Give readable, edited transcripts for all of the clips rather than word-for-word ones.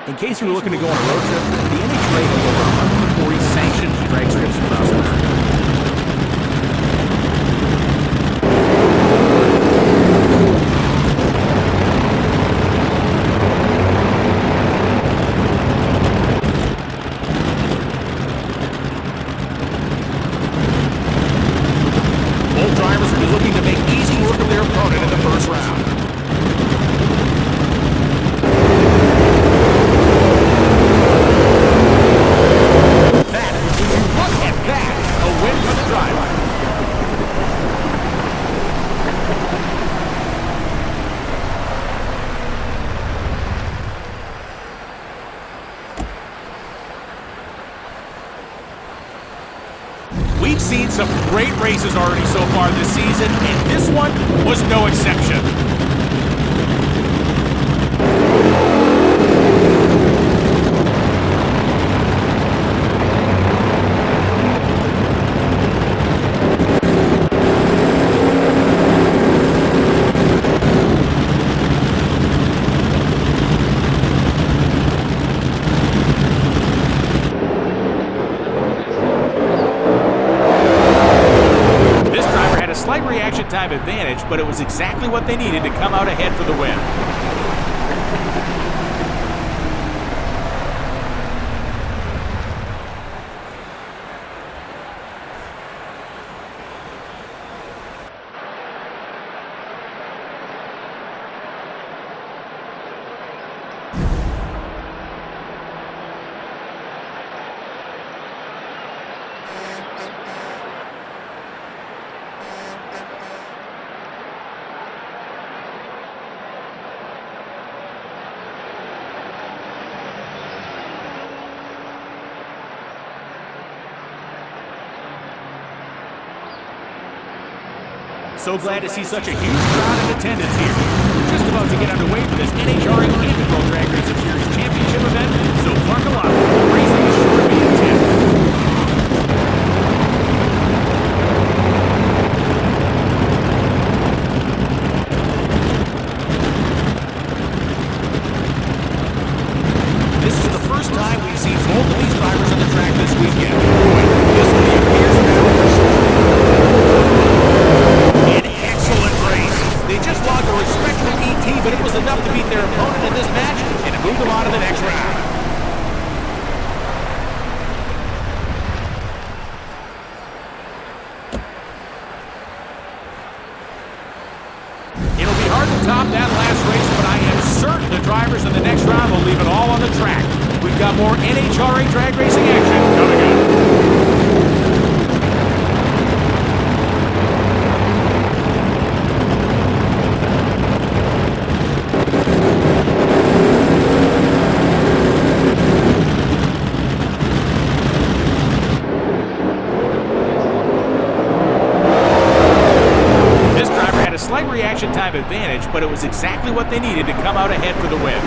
In case you were looking to go on a road trip, the NHRA has over 140 sanctioned drag strips across America. Both drivers will be looking to make easy work of their opponent in the first round. We've seen some great races already so far this season, and this one was no exception. Slight reaction time advantage, but it was exactly what they needed to come out ahead for the win. So glad to see such a huge crowd in attendance here. We're just about to get underway for this NHRA Bristol Dragway Series Championship event, so buckle up. Racing is sure to be intense. This is the first time we've seen both of these drivers on the track this weekend. Boy, this will be a fierce battle for sure. They just logged a respectable ET, but it was enough to beat their opponent in this match and to move them on to the next round. It'll be hard to top that last race, but I am certain the drivers in the next round will leave it all on the track. We've got more NHRA drag racing action coming up. Slight reaction time advantage, but it was exactly what they needed to come out ahead for the win.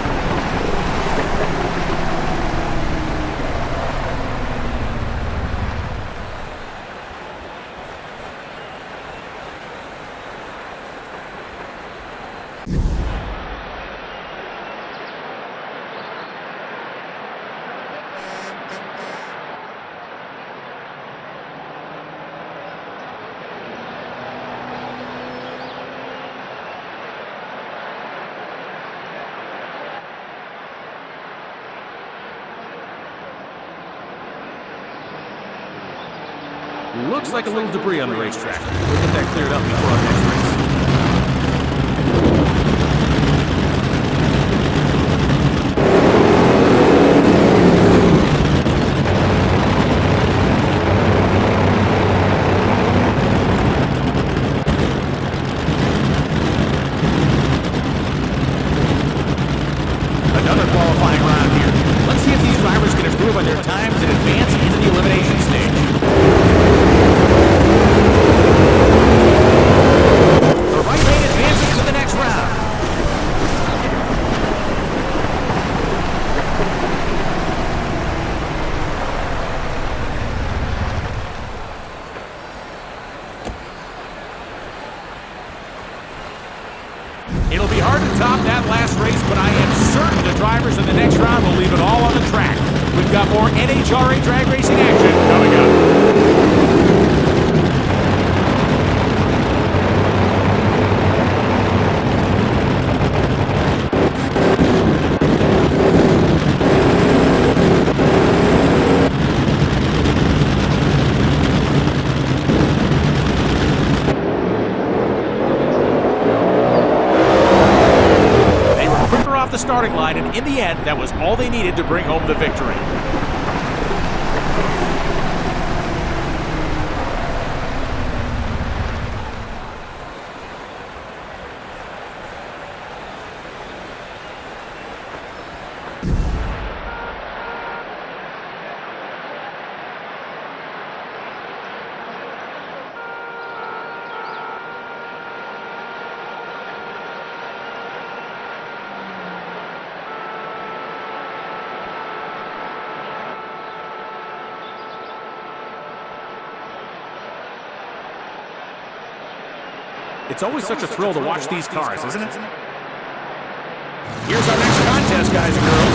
Looks like a little debris on the racetrack. We'll get that cleared up before our next race. Another qualifying round here. Let's see if these drivers can improve on their times and advance into the elimination stage. The right lane advances to the next round. It'll be hard to top that last race, but I am certain the drivers in the next round will leave it all on the track. We've got more NHRA drag racing action coming up. The starting line, and in the end, that was all they needed to bring home the victory. It's always such a thrill to watch these cars, isn't it? Here's our next contest, guys and girls.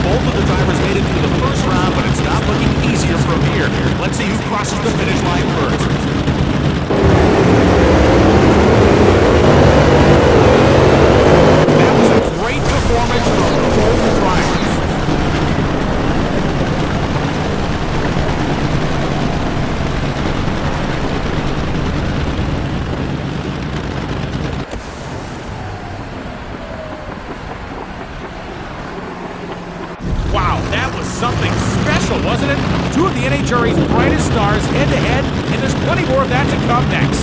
Both of the drivers made it through the first round, but it's not looking easier from here. Let's see who crosses the finish line first. That was a great performance from both drivers. Wow, that was something special, wasn't it? Two of the NHRA's brightest stars head-to-head, and there's plenty more of that to come next.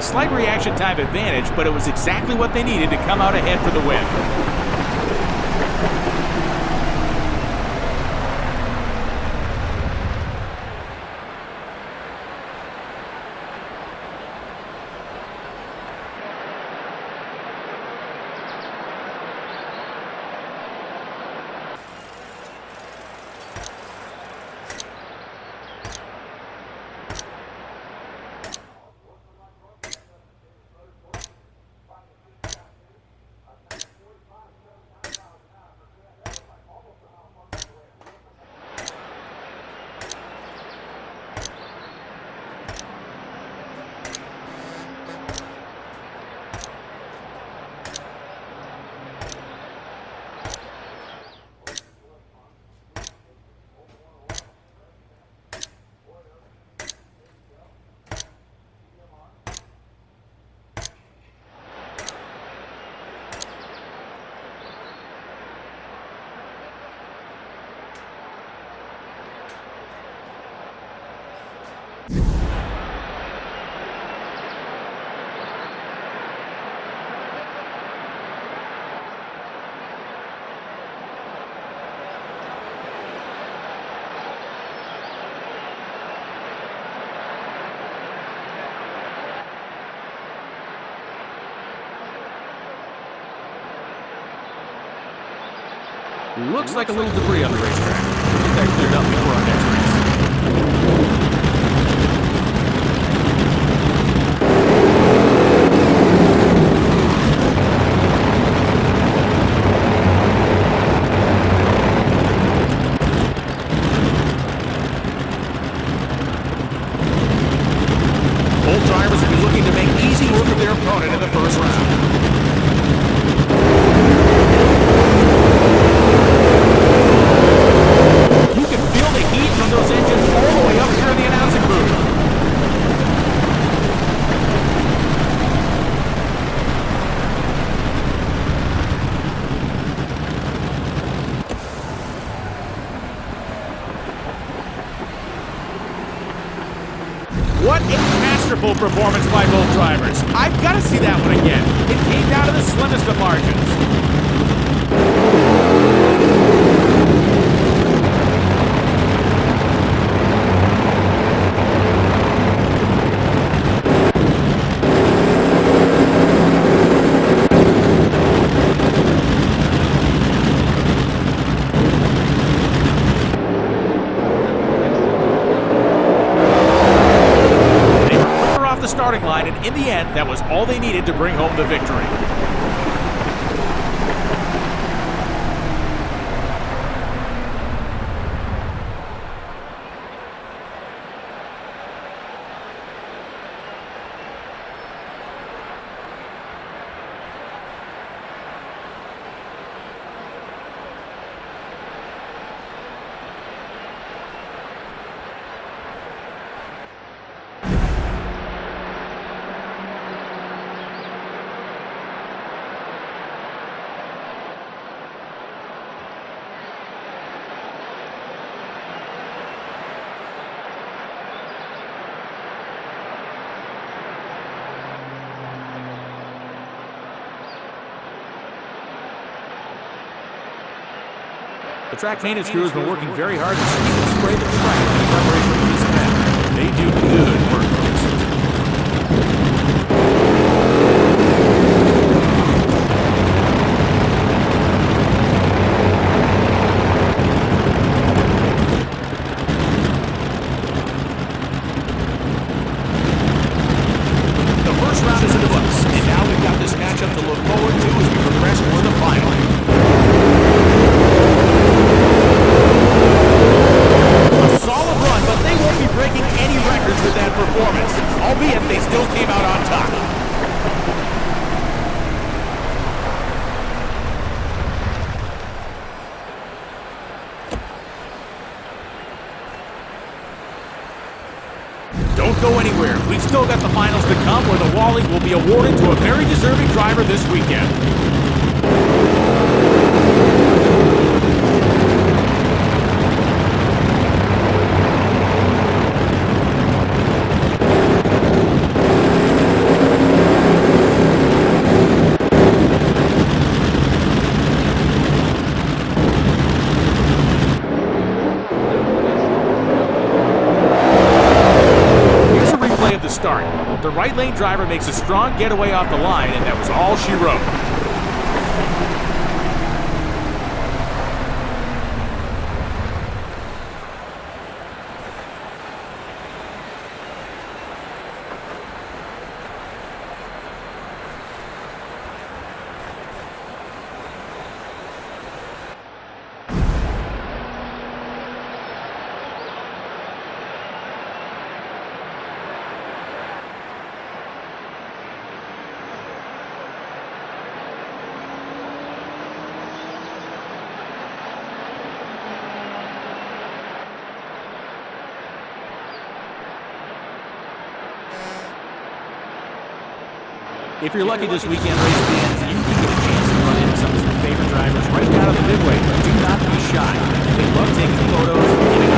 Slight reaction time advantage, but it was exactly what they needed to come out ahead for the win. Looks like a little debris on the racetrack. We'll get that cleared up before our next race. Both drivers will be looking to make easy work of their opponent in the first round. You can feel the heat masterful performance by both drivers. I've got to see that one again. It came down to the slimmest of margins. The starting line, and in the end, that was all they needed to bring home the victory. The track maintenance crew has been working very hard to sweep and spray the track in preparation for this event. They do good work, folks. The first round is in the books, and now we've got this matchup to look forward to as we progress toward the final. Solid run, but they won't be breaking any records with that performance, albeit they still came out on top. Don't go anywhere. We've still got the finals to come where the Wally will be awarded to a very deserving driver this weekend. The right lane driver makes a strong getaway off the line, and that was all she wrote. If you're lucky this weekend, race fans, you can get a chance to run into some of your favorite drivers right down at the midway. Do not be shy. They love taking photos and getting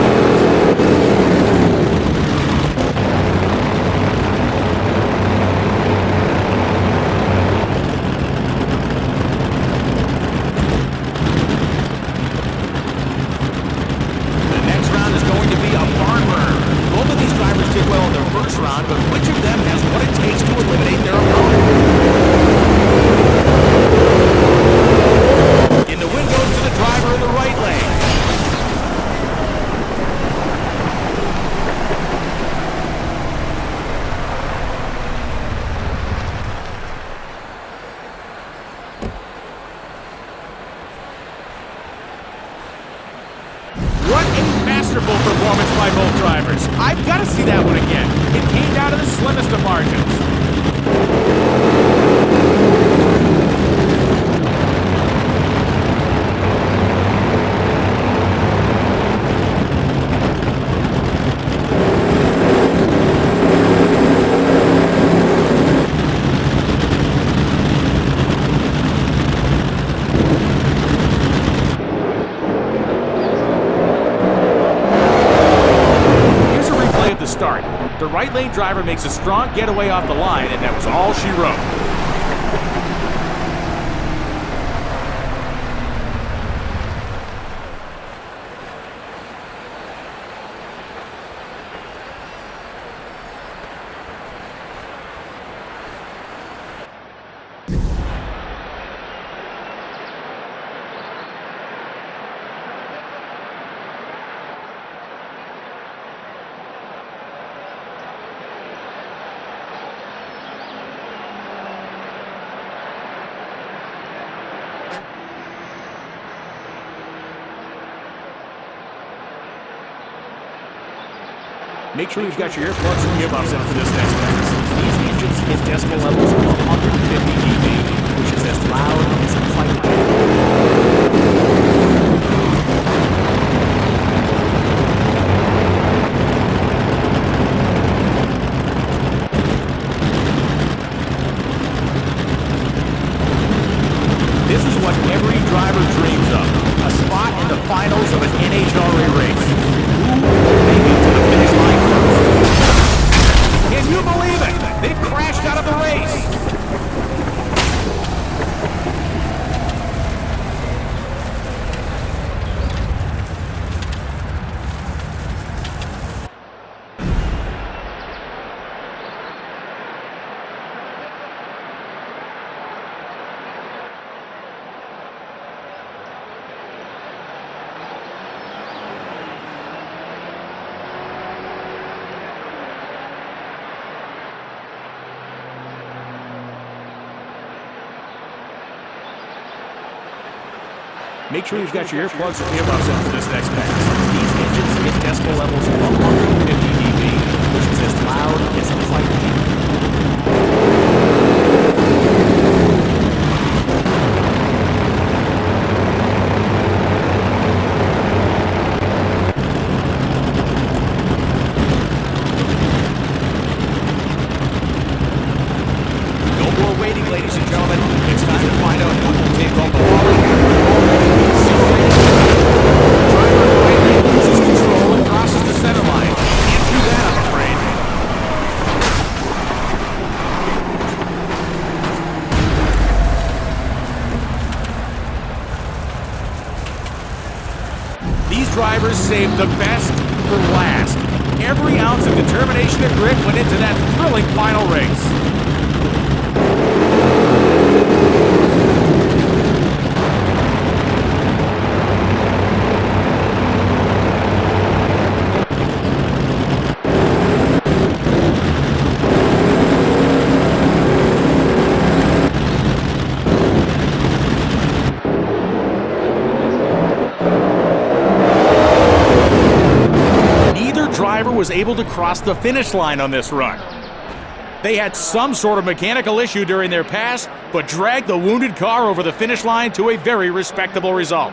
The next round is going to be a barn burner. Both of these drivers did well in their first round, but which of them has what it takes to eliminate their opponent? In the win goes to the driver in the right lane. What a masterful performance by both drivers. I've got to see that one again. It came down to the slimmest of margins. The right lane driver makes a strong getaway off the line, and that was all she wrote. Make sure you've got your earplugs and earmuffs in for this next pass. These engines hit decibel levels of 150 dB, which is as loud as a fighter jet. This is what every driver dreams of, a spot in the finals of an NHRA race. Who will make it to the finish line first? Can you believe it? They've crashed out of the race. Make sure you've got your earplugs and earmuffs in for this next pass. These engines hit decibel levels of 150 dB, which is as loud as a fighter jet. No more waiting, ladies and gentlemen. It's time to find out who will take on the ball. These drivers saved the best for last. Every ounce of determination and grit went into that thrilling final race. Driver was able to cross the finish line on this run. They had some sort of mechanical issue during their pass, but dragged the wounded car over the finish line to a very respectable result.